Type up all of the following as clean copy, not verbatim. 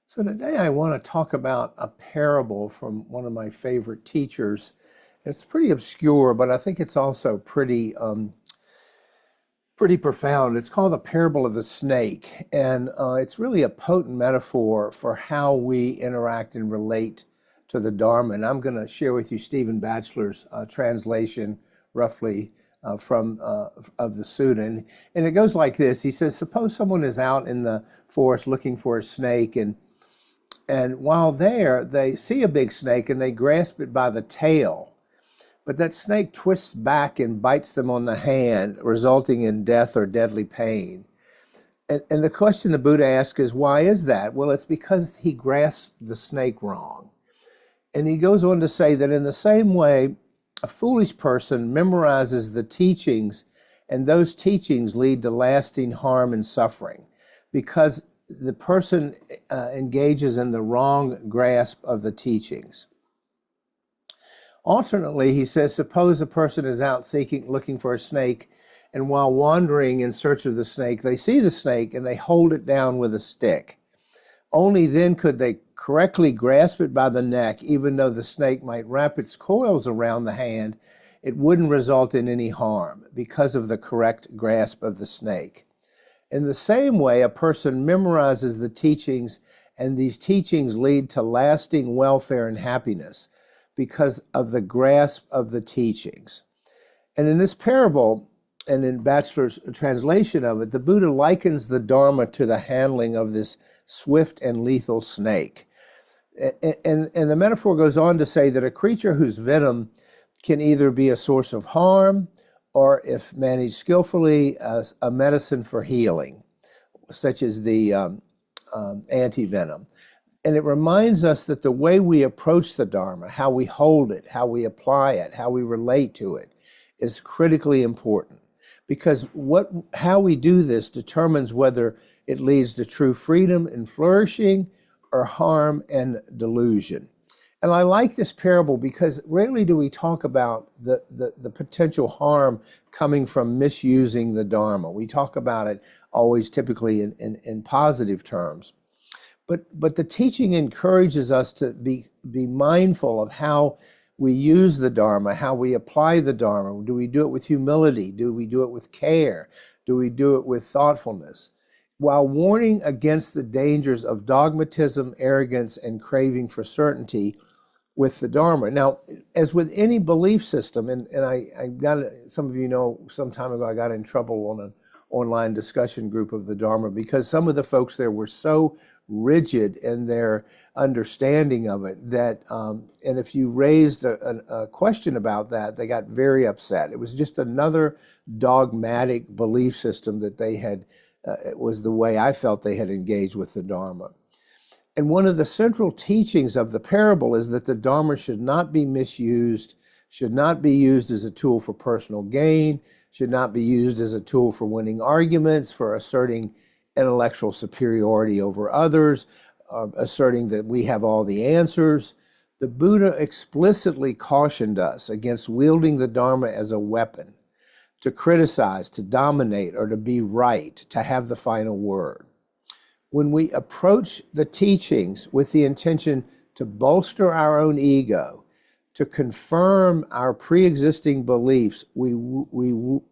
So today I want to talk about a parable from one of my favorite teachers. It's pretty obscure, but I think it's also pretty profound. It's called the parable of the snake, and it's really a potent metaphor for how we interact and relate to the Dharma. And I'm going to share with you Stephen Batchelor's translation, roughly from of the Sutta, and it goes like this. He says, suppose someone is out in the forest looking for a snake, and while there, they see a big snake and they grasp it by the tail. But that snake twists back and bites them on the hand, resulting in death or deadly pain. And the question the Buddha asks is, why is that? Well, it's because he grasped the snake wrong. And he goes on to say that in the same way, a foolish person memorizes the teachings, and those teachings lead to lasting harm and suffering because the person engages in the wrong grasp of the teachings. Alternately, he says, suppose a person is out looking for a snake, and while wandering in search of the snake, they see the snake and they hold it down with a stick. Only then could they correctly grasp it by the neck, even though the snake might wrap its coils around the hand, it wouldn't result in any harm because of the correct grasp of the snake. In the same way, a person memorizes the teachings, and these teachings lead to lasting welfare and happiness because of the grasp of the teachings. And in this parable, and in Batchelor's translation of it, the Buddha likens the Dharma to the handling of this swift and lethal snake. And the metaphor goes on to say that a creature whose venom can either be a source of harm or, if managed skillfully, a medicine for healing, such as the anti-venom. And it reminds us that the way we approach the Dharma, how we hold it, how we apply it, how we relate to it, is critically important. Because how we do this determines whether it leads to true freedom and flourishing or harm and delusion. And I like this parable because rarely do we talk about the potential harm coming from misusing the Dharma. We talk about it always typically in positive terms. But the teaching encourages us to be mindful of how we use the Dharma, how we apply the Dharma. Do we do it with humility? Do we do it with care? Do we do it with thoughtfulness? While warning against the dangers of dogmatism, arrogance, and craving for certainty with the Dharma. Now, as with any belief system, and I got, some of you know, some time ago I got in trouble on an online discussion group of the Dharma because some of the folks there were so rigid in their understanding of it that, and if you raised a question about that, they got very upset. It was just another dogmatic belief system that they had, it was the way I felt they had engaged with the Dharma. And one of the central teachings of the parable is that the Dharma should not be misused, should not be used as a tool for personal gain, should not be used as a tool for winning arguments, for asserting intellectual superiority over others, asserting that we have all the answers. The Buddha explicitly cautioned us against wielding the Dharma as a weapon, to criticize, to dominate, or to be right, to have the final word. When we approach the teachings with the intention to bolster our own ego, to confirm our pre-existing beliefs, we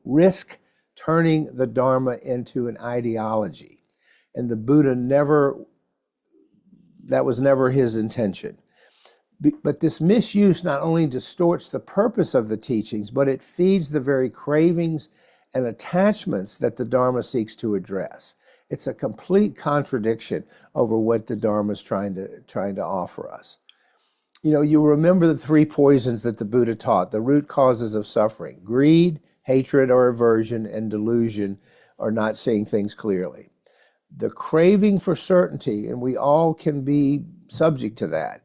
risk turning the Dharma into an ideology. And the Buddha that was never his intention. But this misuse not only distorts the purpose of the teachings, but it feeds the very cravings and attachments that the Dharma seeks to address. It's a complete contradiction over what the Dharma is trying to offer us. You know, you remember the three poisons that the Buddha taught, the root causes of suffering: greed, hatred or aversion, and delusion, or not seeing things clearly. The craving for certainty, and we all can be subject to that,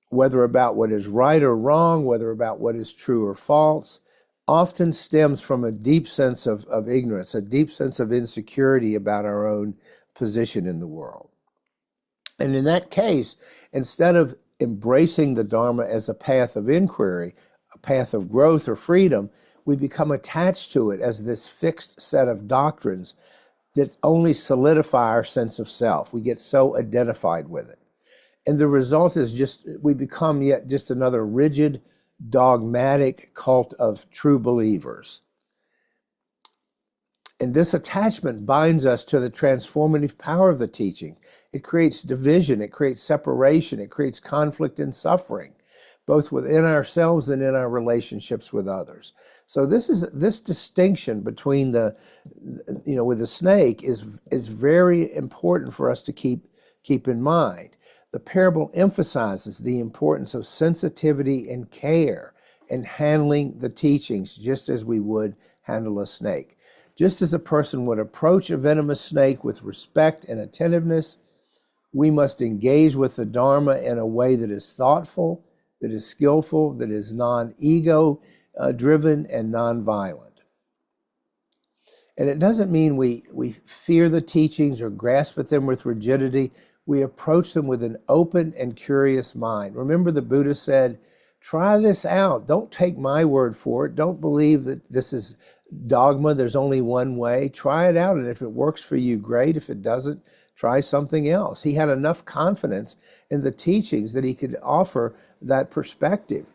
whether about what is right or wrong, whether about what is true or false, often stems from a deep sense of ignorance, a deep sense of insecurity about our own position in the world. And in that case, instead of embracing the Dharma as a path of inquiry, a path of growth or freedom, we become attached to it as this fixed set of doctrines that only solidify our sense of self. We get so identified with it. And the result is we become yet just another rigid, dogmatic cult of true believers. And this attachment binds us to the transformative power of the teaching. It creates division, it creates separation, it creates conflict and suffering, both within ourselves and in our relationships with others. So this distinction between with the snake is very important for us to keep in mind. The parable emphasizes the importance of sensitivity and care in handling the teachings, just as we would handle a snake. Just as a person would approach a venomous snake with respect and attentiveness, we must engage with the Dharma in a way that is thoughtful, that is skillful, that is non-ego driven and non-violent. And it doesn't mean we fear the teachings or grasp at them with rigidity. We approach them with an open and curious mind. Remember, the Buddha said, try this out. Don't take my word for it. Don't believe that this is dogma. There's only one way. Try it out. And if it works for you, great. If it doesn't, try something else. He had enough confidence in the teachings that he could offer that perspective.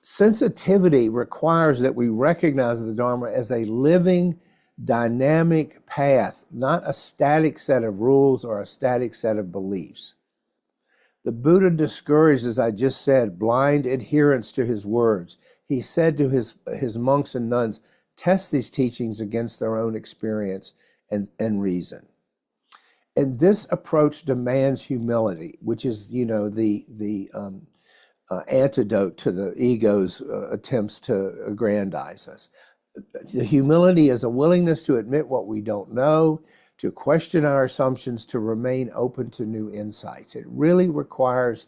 Sensitivity requires that we recognize the Dharma as a living, dynamic path, not a static set of rules or a static set of beliefs. The Buddha discouraged, as I just said, blind adherence to his words. He said to his monks and nuns, test these teachings against their own experience and reason. And this approach demands humility, which is, the antidote to the ego's attempts to aggrandize us. The humility is a willingness to admit what we don't know, to question our assumptions, to remain open to new insights. It really requires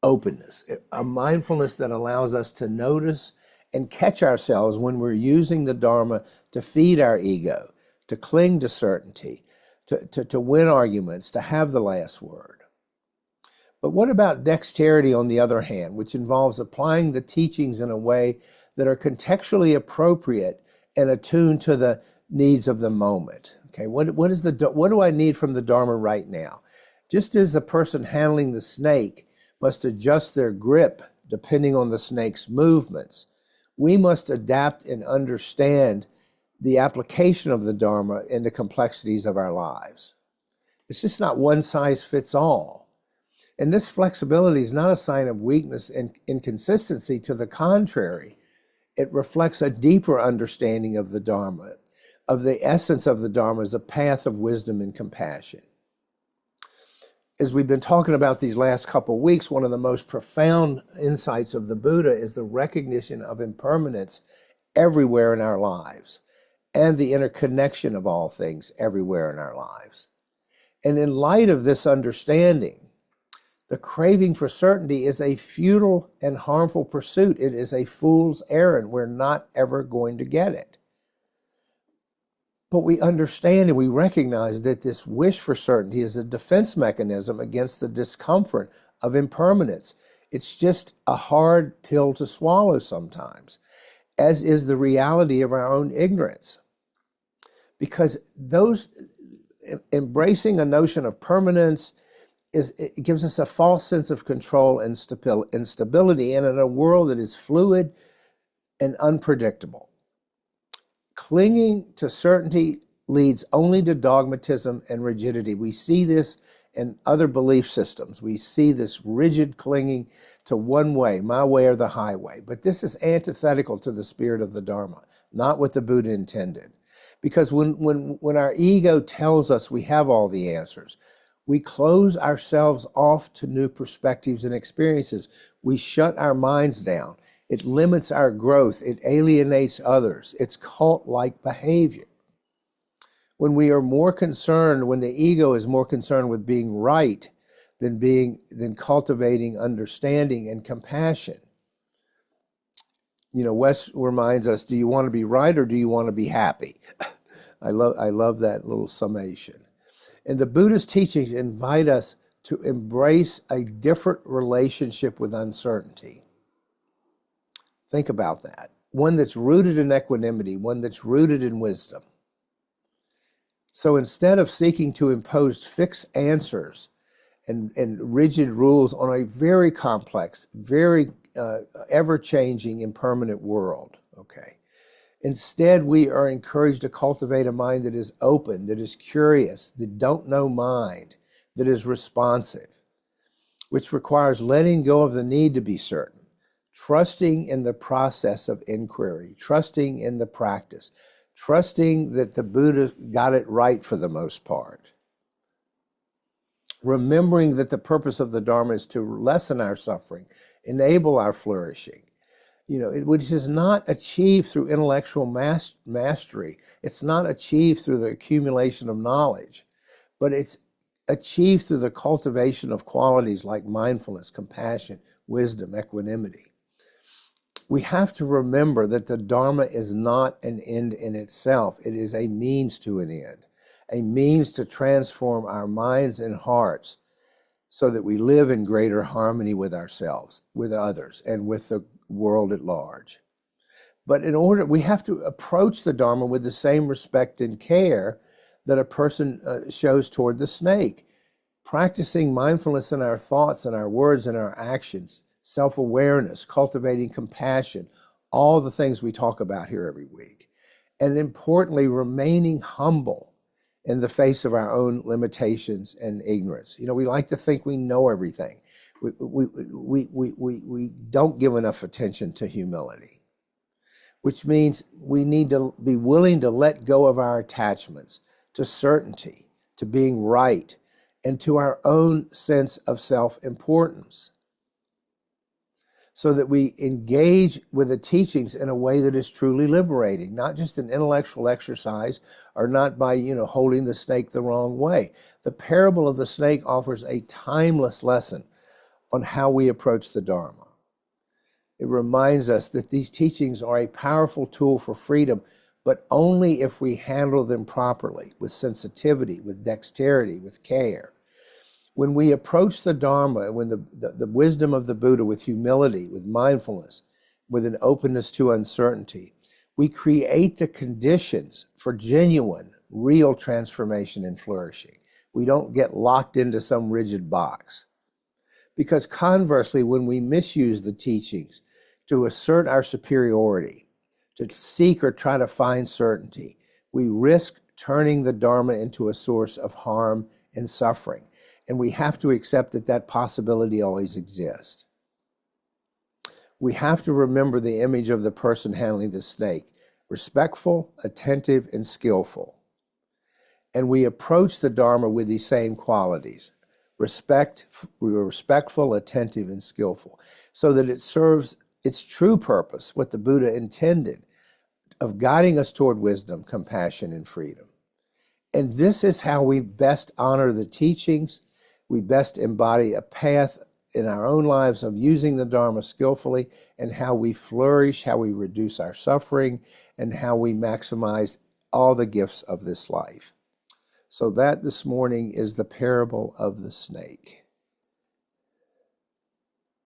openness, a mindfulness that allows us to notice and catch ourselves when we're using the Dharma to feed our ego, to cling to certainty, to win arguments, to have the last word. But what about dexterity, on the other hand, which involves applying the teachings in a way that are contextually appropriate and attuned to the needs of the moment? Okay, what do I need from the Dharma right now? Just as the person handling the snake must adjust their grip depending on the snake's movements, we must adapt and understand the application of the Dharma in the complexities of our lives. It's just not one size fits all. And this flexibility is not a sign of weakness and inconsistency. To the contrary, it reflects a deeper understanding of the Dharma, of the essence of the Dharma as a path of wisdom and compassion. As we've been talking about these last couple of weeks, one of the most profound insights of the Buddha is the recognition of impermanence everywhere in our lives and the interconnection of all things everywhere in our lives. And in light of this understanding, the craving for certainty is a futile and harmful pursuit. It is a fool's errand. We're not ever going to get it. But we understand and we recognize that this wish for certainty is a defense mechanism against the discomfort of impermanence. It's just a hard pill to swallow sometimes, as is the reality of our own ignorance. Because embracing a notion of permanence it gives us a false sense of control and stability, and in a world that is fluid and unpredictable. Clinging to certainty leads only to dogmatism and rigidity. We see this in other belief systems. We see this rigid clinging to one way, my way or the highway. But this is antithetical to the spirit of the Dharma, not what the Buddha intended. Because when our ego tells us we have all the answers, we close ourselves off to new perspectives and experiences. We shut our minds down. It limits our growth. It alienates others. It's cult-like behavior. When the ego is more concerned with being right than cultivating understanding and compassion. Wes reminds us, do you want to be right or do you want to be happy? I love that little summation. And the Buddha's teachings invite us to embrace a different relationship with uncertainty. Think about that. one that's rooted in equanimity, one that's rooted in wisdom. So instead of seeking to impose fixed answers and rigid rules on a very complex, very ever-changing, impermanent world, okay? Instead, we are encouraged to cultivate a mind that is open, that is curious, that don't know mind, that is responsive, which requires letting go of the need to be certain, trusting in the process of inquiry, trusting in the practice, trusting that the Buddha got it right for the most part. Remembering that the purpose of the Dharma is to lessen our suffering, enable our flourishing, which is not achieved through intellectual mastery. It's not achieved through the accumulation of knowledge, but it's achieved through the cultivation of qualities like mindfulness, compassion, wisdom, equanimity. We have to remember that the Dharma is not an end in itself. It is a means to an end, a means to transform our minds and hearts so that we live in greater harmony with ourselves, with others, and with the world at large. But we have to approach the Dharma with the same respect and care that a person shows toward the snake. Practicing mindfulness in our thoughts and our words and our actions, self-awareness, cultivating compassion, all the things we talk about here every week. And importantly, remaining humble in the face of our own limitations and ignorance. We like to think we know everything. We don't give enough attention to humility, which means we need to be willing to let go of our attachments to certainty, to being right, and to our own sense of self-importance, so that we engage with the teachings in a way that is truly liberating, not just an intellectual exercise or not by, holding the snake the wrong way. The parable of the snake offers a timeless lesson on how we approach the Dharma. It reminds us that these teachings are a powerful tool for freedom, but only if we handle them properly, with sensitivity, with dexterity, with care. When we approach the Dharma, when the wisdom of the Buddha with humility, with mindfulness, with an openness to uncertainty, we create the conditions for genuine, real transformation and flourishing. We don't get locked into some rigid box. Because conversely, when we misuse the teachings to assert our superiority, to seek or try to find certainty, we risk turning the Dharma into a source of harm and suffering. And we have to accept that that possibility always exists. We have to remember the image of the person handling the snake: respectful, attentive, and skillful. And we approach the Dharma with these same qualities: we are respectful, attentive, and skillful, so that it serves its true purpose, what the Buddha intended, of guiding us toward wisdom, compassion, and freedom. And this is how we best honor the teachings. We best embody a path in our own lives of using the Dharma skillfully, and how we flourish, how we reduce our suffering, and how we maximize all the gifts of this life. So that this morning is the parable of the snake.